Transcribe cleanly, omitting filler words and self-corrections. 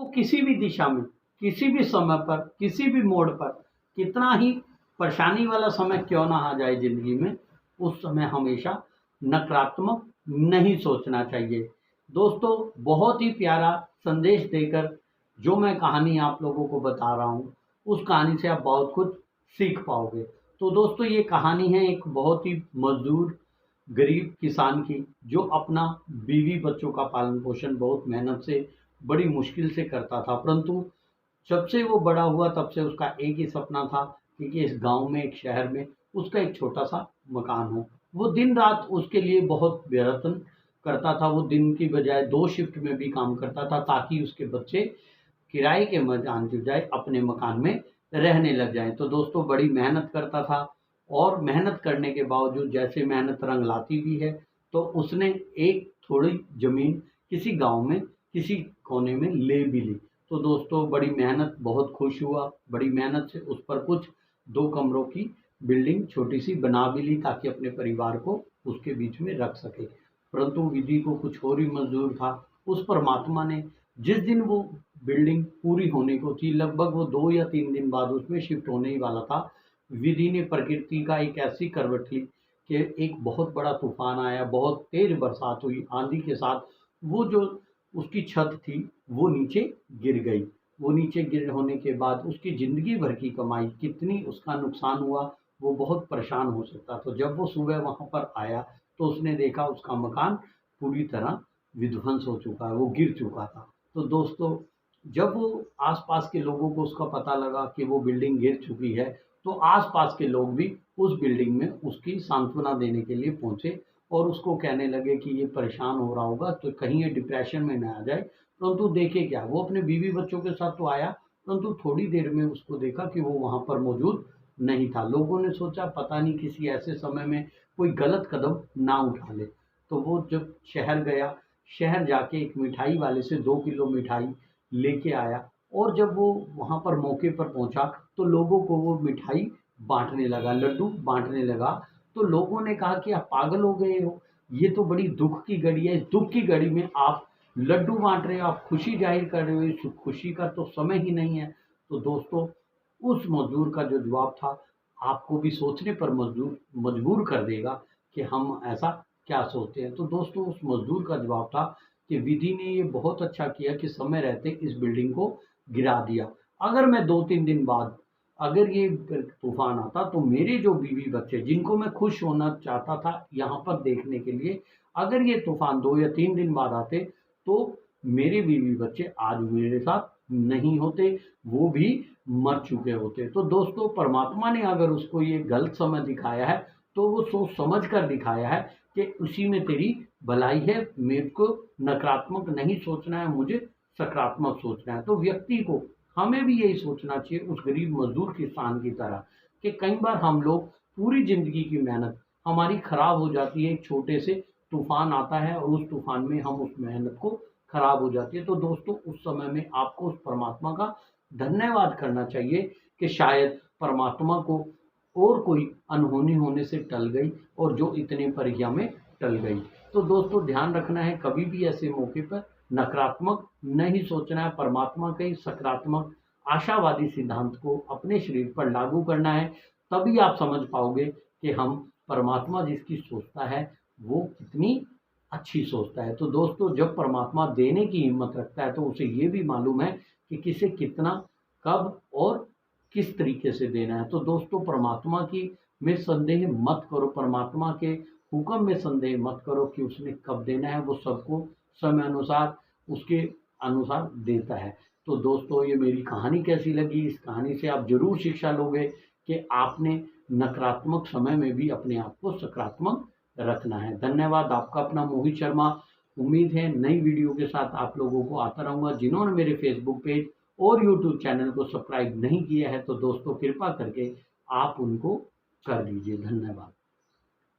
किसी भी दिशा में, किसी भी समय पर, किसी भी मोड़ पर, कितना ही परेशानी वाला समय क्यों ना आ जाए ज़िंदगी में, उस समय हमेशा नकारात्मक नहीं सोचना चाहिए। दोस्तों, बहुत ही प्यारा संदेश देकर जो मैं कहानी आप लोगों को बता रहा हूँ, उस कहानी से आप बहुत कुछ सीख पाओगे। तो दोस्तों, ये कहानी है एक बहुत ही मज़दूर गरीब किसान की, जो अपना बीवी बच्चों का पालन पोषण बहुत मेहनत से, बड़ी मुश्किल से करता था। परंतु जब से वो बड़ा हुआ तब से उसका एक ही सपना था कि इस गांव में, एक शहर में उसका एक छोटा सा मकान हो। वो दिन रात उसके लिए बहुत प्रयत्न करता था। वो दिन की बजाय 2 शिफ्ट में भी काम करता था, ताकि उसके बच्चे किराए के मकान की बजाय अपने मकान में रहने लग जाएं। तो दोस्तों, बड़ी मेहनत करता था, और मेहनत करने के बावजूद जैसे मेहनत रंग लाती भी है, तो उसने एक थोड़ी ज़मीन किसी गांव में, किसी कोने में ले भी ली। तो दोस्तों, बड़ी मेहनत, बहुत खुश हुआ, बड़ी मेहनत से उस पर कुछ 2 कमरों की बिल्डिंग छोटी सी बना भी ली, ताकि अपने परिवार को उसके बीच में रख सके। परंतु विधि को कुछ और ही मंजूर था। उस परमात्मा ने, जिस दिन वो बिल्डिंग पूरी होने को थी, लगभग वो 2 या 3 दिन बाद उसमें शिफ्ट होने ही वाला था, विधि ने प्रकृति का एक ऐसी करवट ली कि एक बहुत बड़ा तूफान आया, बहुत तेज बरसात हुई, आंधी के साथ। वो जो उसकी छत थी, वो नीचे गिर गई। वो नीचे गिर होने के बाद उसकी ज़िंदगी भर की कमाई, कितनी उसका नुकसान हुआ, वो बहुत परेशान हो सकता। तो जब वो सुबह वहाँ पर आया, तो उसने देखा उसका मकान पूरी तरह विध्वंस हो चुका है, वो गिर चुका था। तो दोस्तों, जब वो आस-पास के लोगों को उसका पता लगा कि वो बिल्डिंग गिर चुकी है, तो आस-पास के लोग भी उस बिल्डिंग में उसकी सांत्वना देने के लिए पहुँचे, और उसको कहने लगे कि ये परेशान हो रहा होगा, तो कहीं ये डिप्रेशन में ना आ जाए। परंतु देखे क्या, वो अपने बीवी बच्चों के साथ तो आया, परंतु थोड़ी देर में उसको देखा कि वो वहाँ पर मौजूद नहीं था। लोगों ने सोचा पता नहीं किसी ऐसे समय में कोई गलत कदम ना उठा ले। तो वो जब शहर गया, शहर जाके एक मिठाई वाले से 2 किलो मिठाई लेके आया, और जब वो वहाँ पर मौके पर पहुँचा, तो लोगों को वो मिठाई बाँटने लगा, लड्डू बाँटने लगा। तो लोगों ने कहा कि आप पागल हो गए हो, ये तो बड़ी दुःख की घड़ी है, इस दुःख की घड़ी में आप लड्डू बाँट रहे हो, आप खुशी ज़ाहिर कर रहे हो, इस खुशी का तो समय ही नहीं है। तो दोस्तों, उस मज़दूर का जो जवाब था, आपको भी सोचने पर मजबूर कर देगा कि हम ऐसा क्या सोचते हैं। तो दोस्तों, उस मज़दूर का जवाब था कि विधि ने ये बहुत अच्छा किया कि समय रहते इस बिल्डिंग को गिरा दिया। अगर मैं 2-3 दिन बाद, अगर ये तूफ़ान आता, तो मेरे जो बीवी बच्चे, जिनको मैं खुश होना चाहता था यहाँ पर देखने के लिए, अगर ये तूफ़ान 2 या 3 दिन बाद आते, तो मेरे बीवी बच्चे आज मेरे साथ नहीं होते, वो भी मर चुके होते। तो दोस्तों, परमात्मा ने अगर उसको ये गलत समय दिखाया है, तो वो सोच समझ कर दिखाया है कि उसी में तेरी भलाई है। मेरे को नकारात्मक नहीं सोचना है, मुझे सकारात्मक सोचना है। तो व्यक्ति को, हमें भी यही सोचना चाहिए उस गरीब मजदूर किसान की तरह, कि कई बार हम लोग पूरी ज़िंदगी की मेहनत हमारी खराब हो जाती है, एक छोटे से तूफ़ान आता है, और उस तूफ़ान में हम उस मेहनत को खराब हो जाती है। तो दोस्तों, उस समय में आपको उस परमात्मा का धन्यवाद करना चाहिए कि शायद परमात्मा को और कोई अनहोनी होने से टल गई, और जो इतने परिया में टल गई। तो दोस्तों, ध्यान रखना है, कभी भी ऐसे मौके पर नकारात्मक नहीं सोचना है, परमात्मा के सकारात्मक आशावादी सिद्धांत को अपने शरीर पर लागू करना है। तभी आप समझ पाओगे कि हम, परमात्मा जिसकी सोचता है, वो कितनी अच्छी सोचता है। तो दोस्तों, जब परमात्मा देने की हिम्मत रखता है, तो उसे ये भी मालूम है कि किसे कितना, कब और किस तरीके से देना है। तो दोस्तों, परमात्मा की में संदेह मत करो, परमात्मा के हुक्म में संदेह मत करो कि उसने कब देना है, वो सबको समय अनुसार, उसके अनुसार देता है। तो दोस्तों, ये मेरी कहानी कैसी लगी? इस कहानी से आप ज़रूर शिक्षा लोगे कि आपने नकारात्मक समय में भी अपने आप को सकारात्मक रखना है। धन्यवाद, आपका अपना मोहित शर्मा। उम्मीद है नई वीडियो के साथ आप लोगों को आता रहूँगा। जिन्होंने मेरे फेसबुक पेज और यूट्यूब चैनल को सब्सक्राइब नहीं किया है, तो दोस्तों कृपा करके आप उनको कर दीजिए। धन्यवाद।